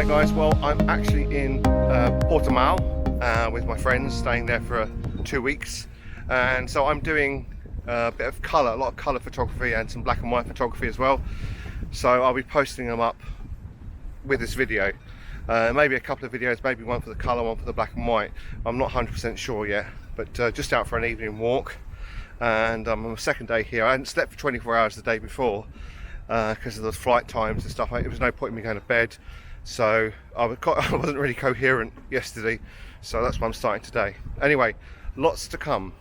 G'day guys, well I'm actually in Portugal with my friends, staying there for 2 weeks, and so I'm doing a bit of colour, a lot of colour photography and some black and white photography as well. So I'll be posting them up with this video, maybe a couple of videos, maybe one for the colour, one for the black and white. I'm not 100% sure yet, but just out for an evening walk, and I'm on the second day here. I hadn't slept for 24 hours the day before because of the flight times and stuff. It was no point in me going to bed, so I wasn't really coherent yesterday, so that's why I'm starting today. Anyway, lots to come.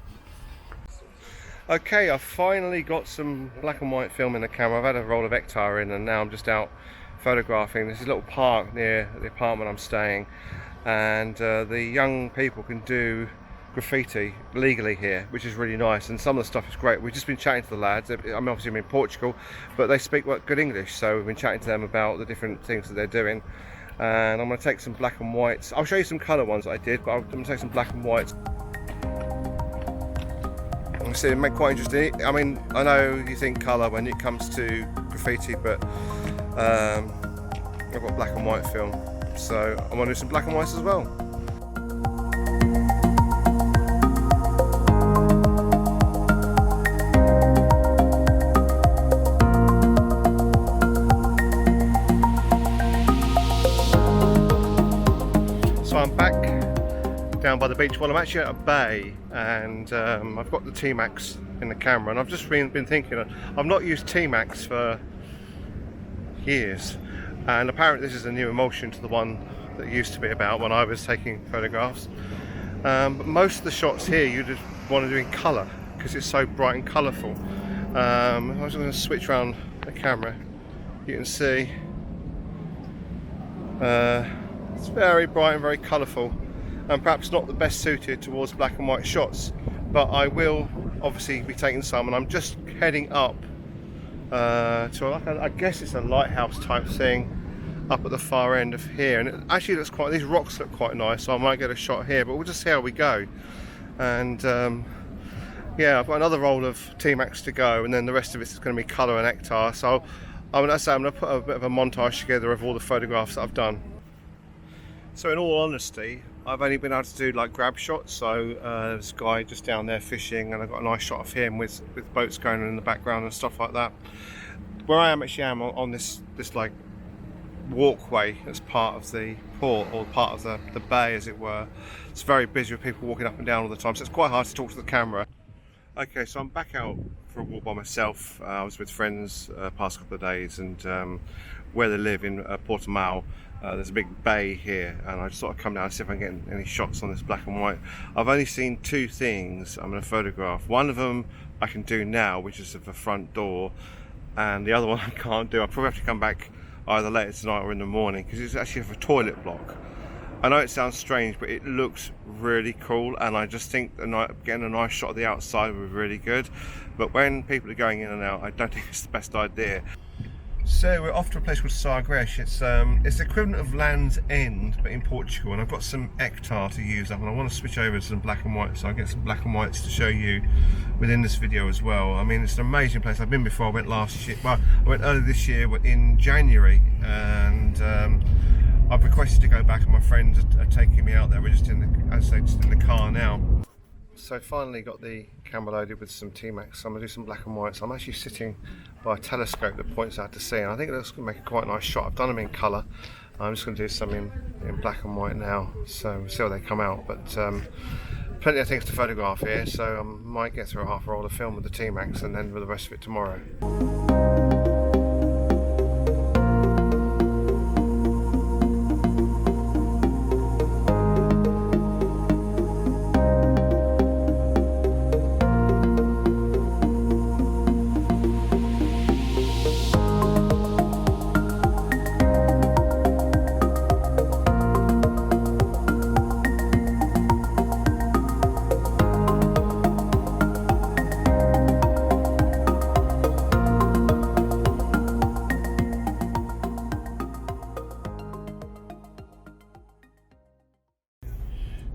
Okay, I've finally got some black and white film in the camera. I've had a roll of Ektar in, and now I'm just out photographing. There's a little park near the apartment I'm staying, and the young people can do graffiti legally here, which is really nice, and some of the stuff is great. We've just been chatting to the lads. I'm obviously in Portugal, but they speak good English, so we've been chatting to them about the different things that they're doing. And I'm going to take some black and whites. I'll show you some colour ones that I did, but I'm going to take some black and whites. See, it made quite interesting. I mean, I know you think colour when it comes to graffiti, but I've got black and white film, so I'm going to do some black and whites as well. So I'm back down by the beach. Well, I'm actually at a bay, and I've got the Tmax in the camera, and I've just been thinking, I've not used Tmax for years, and apparently this is a new emulsion to the one that used to be about when I was taking photographs. But most of the shots here you just want to do in colour because it's so bright and colourful. I'm just going to switch around the camera. You can see it's very bright and very colourful, and perhaps not the best suited towards black and white shots, but I will obviously be taking some, and I'm just heading up to I guess it's a lighthouse type thing up at the far end of here, and it actually looks quite, these rocks look quite nice, so I might get a shot here, but we'll just see how we go. And yeah, I've got another roll of Tmax to go, and then the rest of it is going to be colour and Ektar, so I'm going to put a bit of a montage together of all the photographs that I've done. So in all honesty, I've only been able to do like grab shots. So there's a guy just down there fishing, and I got a nice shot of him with boats going on in the background and stuff like that. Where I am actually on this like walkway as part of the port, or part of the bay as it were. It's very busy with people walking up and down all the time, so it's quite hard to talk to the camera. Okay, so I'm back out for a walk by myself. I was with friends past couple of days, and where they live in Portugal, there's a big bay here, and I just thought I'd come down and see if I can get any shots on this black and white. I've only seen two things I'm going to photograph. One of them I can do now, which is of the front door, and the other one I can't do. I'll probably have to come back either later tonight or in the morning, because it's actually of a toilet block. I know it sounds strange, but it looks really cool, and I just think getting a nice shot of the outside would be really good. But when people are going in and out, I don't think it's the best idea. So we're off to a place called Sagres. It's the equivalent of Land's End, but in Portugal, and I've got some Ektar to use up, and I want to switch over to some black and white, so I'll get some black and whites to show you within this video as well. I mean, it's an amazing place. I've been before. I went last year, well, I went earlier this year in January, and I've requested to go back, and my friends are taking me out there. We're just in the car now. So finally got the camera loaded with some Tmax. So I'm going to do some black and whites. I'm actually sitting by a telescope that points out to sea, and I think that's going to make a quite nice shot. I've done them in colour. I'm just going to do some in black and white now, so we'll see how they come out. But plenty of things to photograph here, so I might get through a half roll of film with the Tmax, and then with the rest of it tomorrow.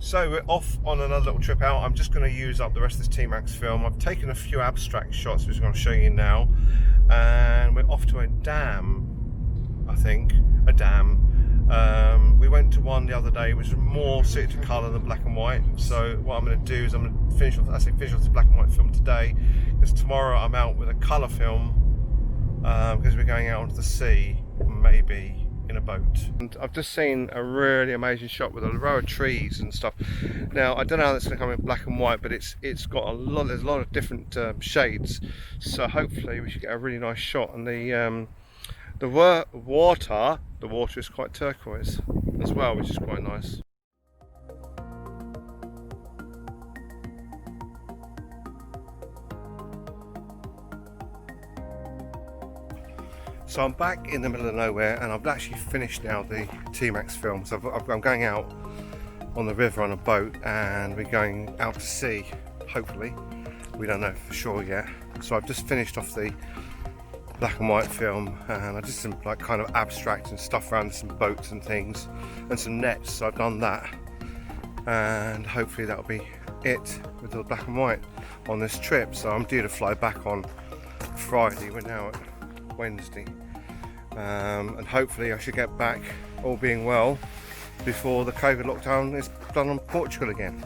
So we're off on another little trip out. I'm just going to use up the rest of this Tmax film. I've taken a few abstract shots, which I'm going to show you now, and we're off to a dam, I think, a dam We went to one the other day which was more suited to colour than black and white. So what I'm going to do is I'm going to finish off the black and white film today, because tomorrow I'm out with a colour film, because we're going out onto the sea, maybe in a boat. And I've just seen a really amazing shot with a row of trees and stuff. Now I don't know how that's going to come in black and white, but it's got there's a lot of different shades, so hopefully we should get a really nice shot. And the water is quite turquoise as well, which is quite nice. So I'm back in the middle of nowhere, and I've actually finished now the Tmax film. So I'm going out on the river on a boat, and we're going out to sea, hopefully. We don't know for sure yet. So I've just finished off the black and white film, and I did some like kind of abstract and stuff around some boats and things and some nets. So I've done that, and hopefully that'll be it with the black and white on this trip. So I'm due to fly back on Friday. We're now at Wednesday, and hopefully I should get back, all being well, before the COVID lockdown is done on Portugal again.